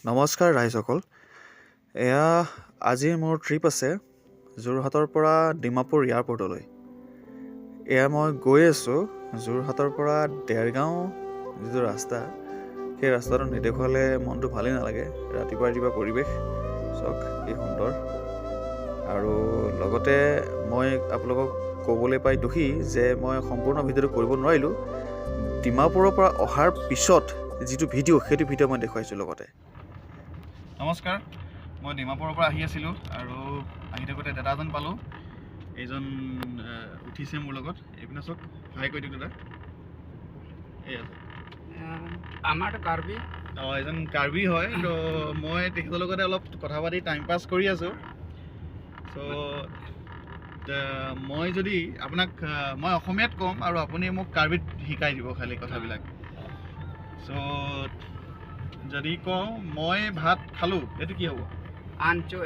নমস্কাৰ ৰাইজসকল। এয়া আজিৰ মোৰ ট্ৰিপ আছে যোৰহাটৰ পৰা ডিমাপুৰ এয়াৰপৰ্টলৈ। এয়া মই গৈ আছোঁ যোৰহাটৰ পৰা দেৰগাঁও যিটো ৰাস্তা, সেই ৰাস্তাটো নেদেখুৱালে মনটো ভালেই নালাগে। ৰাতিপুৱা পৰিৱেশ চাওক এই সুন্দৰ, আৰু লগতে মই আপোনালোকক ক'বলৈ পাই দুখী যে মই সম্পূৰ্ণ ভিডিঅ'টো কৰিব নোৱাৰিলোঁ। ডিমাপুৰৰ পৰা অহাৰ পিছত যিটো ভিডিঅ' সেইটো ভিডিঅ' মই দেখুৱাইছোঁ লগতে। নমস্কাৰ, মই ডিমাপুৰৰ পৰা আহি আছিলোঁ আৰু আহি থাকোঁতে দাদা এজন পালোঁ। এইজন উঠিছে মোৰ লগত। এইপিনে চাওক, হাই কৈ দিয়ক দাদা। এয়া আমাৰতো কাৰ্বি। এজন কাৰ্বি হয়, তো মই তেখেতৰ লগতে অলপ কথা পাতি টাইম পাছ কৰি আছোঁ। চ' মই যদি আপোনাক মই অসমীয়াত ক'ম আৰু আপুনি মোক কাৰ্বিত শিকাই দিব খালি কথাবিলাক। চ' যদি কওঁ মই ভাত খালোঁ, এইটো কি হ'ব? আনচু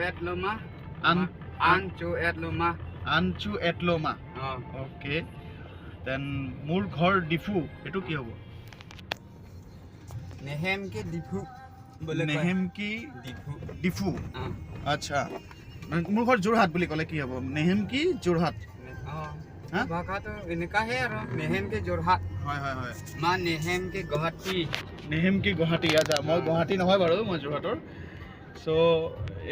এটলোমা। অ'কে। দেন মোৰ ঘৰ ডিফু, এইটো কি হ'ব? নেহেমকি ডিফু। নেহেমকি ডিফু। আচ্ছা, মোৰ ঘৰ যোৰহাট বুলি ক'লে কি হ'ব? নেহেমকি যোৰহাট। ভাষাটো এনেকুৱাহে আৰু নেহেমকি যোৰহাট। হয়। মা নেহেমকি গুৱাহাটী। নেহেমকি গুৱাহাটী। আচ্ছা, মই গুৱাহাটী নহয় বাৰু, মই যোৰহাটৰ। চ'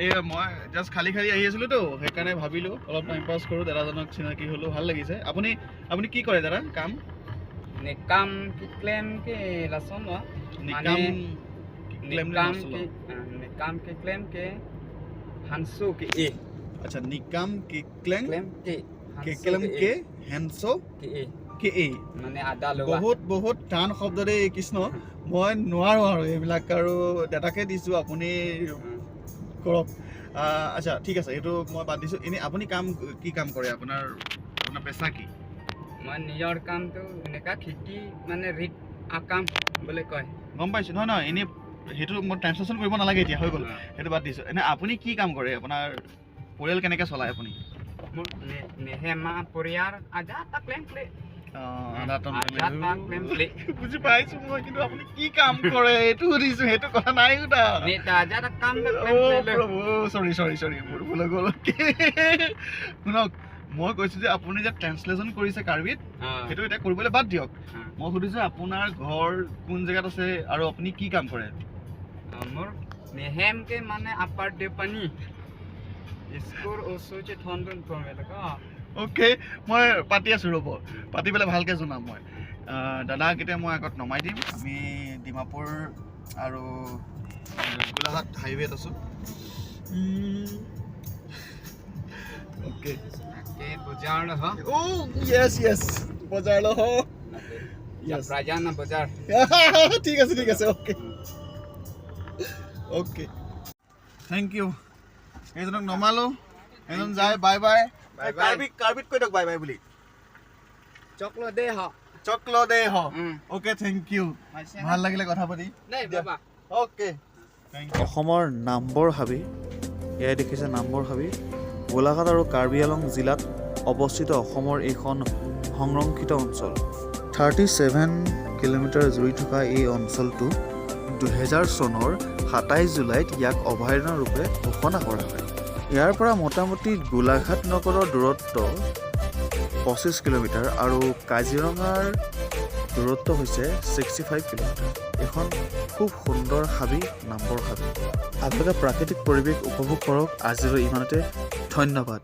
এই মই জাষ্ট খালি আহি আছিলোঁতো, সেইকাৰণে ভাবিলোঁ অলপ টাইম পাছ কৰোঁ, দাদাজনক চিনাকি হ'লোঁ, ভাল লাগিছে। আপুনি কি কৰে দাদা কাম? নিকাম কি ক্লেম কি লাচন কে হানসু কি এ। আচ্ছা, নিকাম কি ক্লেম কে হেনছো কে এ। মানে আদা লোৱা। বহুত টান শব্দ দেই কৃষ্ণ, মই নোৱাৰোঁ আৰু এইবিলাক, আৰু দাদাকে দিছোঁ, আপুনি কৰক। আচ্ছা ঠিক আছে, এইটো মই বাদ দিছোঁ। এনেই আপুনি কি কাম কৰে? আপোনাৰ পেচা কি? মই নিজৰ কামটো এনেকুৱা খেতি, মানে ৰিট আকাম বুলি কয়। গম পাইছোঁ। নহয়, এনেই সেইটো মই ট্ৰান্সলেশ্যন কৰিব নালাগে, এতিয়া হৈ গ'ল, সেইটো বাদ দিছোঁ। এনে আপুনি কি কাম কৰে? আপোনাৰ পৰিয়াল কেনেকৈ চলায় আপুনি? মোৰ নেহেমা পৰিয়াল আজাতা ক্লেম প্লে। বুজি পাইছোঁ মই, কিন্তু আপুনি কি কাম কৰে এইটো সুধিছোঁ, সেইটো কথা নাই সুধা। চৰি মোৰ ভুল হৈ গ'ল। শুনক, মই কৈছোঁ যে আপুনি যে ট্ৰান্সলেশ্যন কৰিছে কাৰ্বিত, সেইটো এতিয়া কৰিবলৈ বাদ দিয়ক। মই সুধিছোঁ আপোনাৰ ঘৰ কোন জেগাত আছে আৰু আপুনি কি কাম কৰে? মোৰ নেহেমকে মানে আপাৰ দেউপানী স্কুল ওচৰতে থন্দন ফৰ্মেলকা। অ'কে, মই পাতি আছোঁ, ৰ'ব, পাতি পেলাই ভালকৈ জনাম মই। দাদাক এতিয়া মই আগত নমাই দিম। আমি ডিমাপুৰ আৰু গোলাঘাট হাইৱেত আছোঁ। অ'কে, বজাৰ লহ। য়েছ বজাৰ লহ। ৰাজানা বজাৰ। ঠিক আছে। Okay, thank you. এইজনক নমালোঁ, এজন যায়। বাই। কাৰ্বিত কৈ দিয়ক বাই বুলি। চকলো দে হ। Okay, thank you. ভাল লাগিলে কথা পাতি। অ'কে, অসমৰ নামবৰ হাবি, এয়াই দেখিছে নামবৰ হাবি। গোলাঘাট আৰু কাৰ্বি আংলং জিলাত অৱস্থিত অসমৰ এইখন সংৰক্ষিত অঞ্চল। 37 কিলোমিটাৰ জুৰি থকা এই অঞ্চলটো 2000 চনৰ 27 জুলাইত ইয়াক অভয়াৰণ্য ৰূপে ঘোষণা কৰা হয়। ইয়াৰ পৰা মোটামুটি গোলাঘাট নগৰৰ দূৰত্ব 25 কিলোমিটাৰ আৰু কাজিৰঙাৰ দূৰত্ব হৈছে 65 কিলোমিটাৰ। এখন খুব সুন্দৰ হাবি, নামবৰ হাবি। আপোনালোকে প্ৰাকৃতিক পৰিৱেশ উপভোগ কৰক। আজিলৈ ইমানতে, ধন্যবাদ।